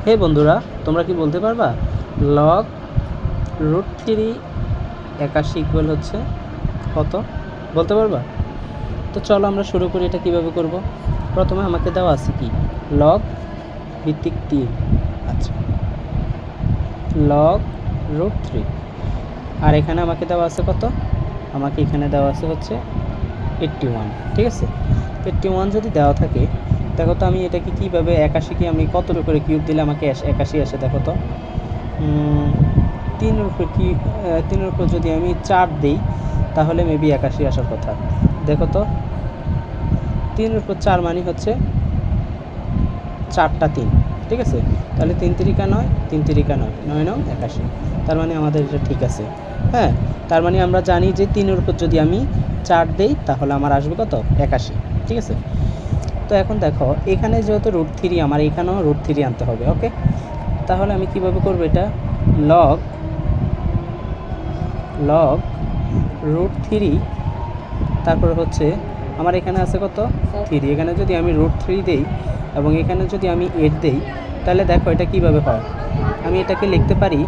হে বন্ধুরা, তোমরা কি বলতে পারবা লগ √3 81 ইকুয়াল হচ্ছে কত? বলতে পারবা? তো চলো আমরা শুরু করি। এটা কিভাবে করব? প্রথমে আমাকে দেওয়া আছে কি লগ ভিত্তিক 3, আচ্ছা লগ √3, আর এখানে আমাকে দেওয়া আছে কত? আমাকে এখানে দেওয়া আছে হচ্ছে 81, ঠিক আছে। 81 যদি দেওয়া থাকে, দেখো তো আমি এটাকে কীভাবে 81কে আমি কতর উপরে কিউব দিলে আমাকে 81 আসে? দেখো তো 3-এর উপর কি 3-এর উপর যদি আমি 4 দিই তাহলে মেবি 81 আসার কথা। দেখো তো 3-এর উপর 4 মানে হচ্ছে 4টা 3, ঠিক আছে। তাহলে 3 3 9, 3 3 9, 9 9 81, তার মানে আমাদের এটা ঠিক আছে। হ্যাঁ, তার মানে আমরা জানি যে 3-এর উপর যদি আমি 4 দেই তাহলে আমার আসবে কত? 81, ঠিক আছে। তো এখন দেখো এখানে যেহেতু √3, আমার এখানেও √3 আনতে হবে। ওকে, তাহলে আমি কিভাবে করব এটা? লগ √3, তারপর হচ্ছে আমার এখানে আছে কত? 3। এখানে যদি আমি √3 দেই এবং এখানে যদি আমি 8 দেই, তাহলে দেখো এটা কিভাবে হয়। আমি এটাকে লিখতে পারি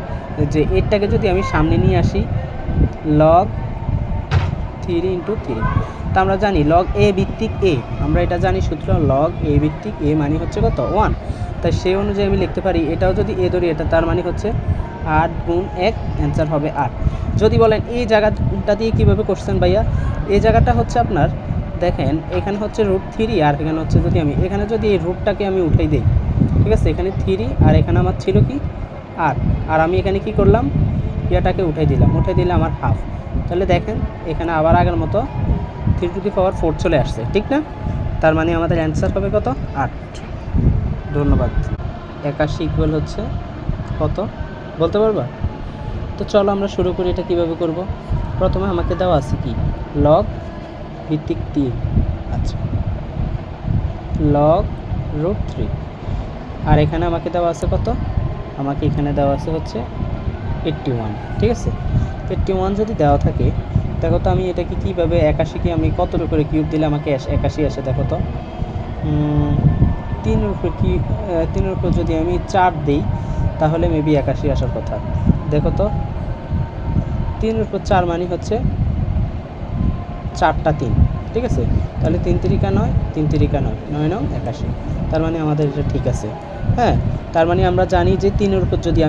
যে 8টাকে যদি আমি সামনে নিয়ে আসি লগ 3 × 3, তা আমরা জানি লগ এ ভিত্তিক এ, আমরা এটা জানি সূত্র লগ এ ভিত্তিক এ মানে হচ্ছে কত? 1। তাই সেই অনুযায়ী আমি লিখতে পারি এটাও যদি এ ধরি, এটা তার মানে হচ্ছে 8 গুণ 1, অ্যান্সার হবে 8। যদি বলেন এই জায়গাটা দিয়ে কীভাবে করছেন ভাইয়া, এই জায়গাটা হচ্ছে আপনার দেখেন এখানে হচ্ছে √3 আর এখানে হচ্ছে যদি আমি এখানে যদি এই রুটটাকে আমি উঠাই দিই, ঠিক আছে, এখানে 3 আর এখানে আমার ছিল কি 8, আর আমি এখানে কি করলাম? ইয়াটাকে উঠাই দিলাম আমার হাফ। তাহলে দেখেন এখানে আবার আগের মতো 3⁴ চলে আসছে, ঠিক না? তার মানে আমাদের অ্যান্সার হবে কত? 8। ধন্যবাদ। 81 ইকুয়াল হচ্ছে কত? বলতে পারবা? তো চলো আমরা শুরু করি। এটা কিভাবে করব? প্রথমে আমাকে দেওয়া আছে কি লগ ভিত্তিক 3, আচ্ছা লগ √3, আর এখানে আমাকে দেওয়া আছে কত? আমাকে এখানে দেওয়া আছে হচ্ছে 81, ঠিক আছে। 81 যদি দেওয়া থাকে, দেখো তো আমি এটাকে কীভাবে 81কে আমি কতর উপরে কিউব দিলে আমাকে 81 আসে? দেখো তো 3-এর উপর কি 3-এর উপর যদি আমি 4 দিই তাহলে মেবি 81 আসার কথা। দেখো তো 3-এর উপর 4 মানে হচ্ছে 4টা 3, ঠিক আছে। তাহলে 3 3 9, 3 3 9, 9 9 81, তার মানে আমাদের এটা ঠিক আছে। হ্যাঁ, তার মানে আমরা জানি যে 3-এর উপর যদি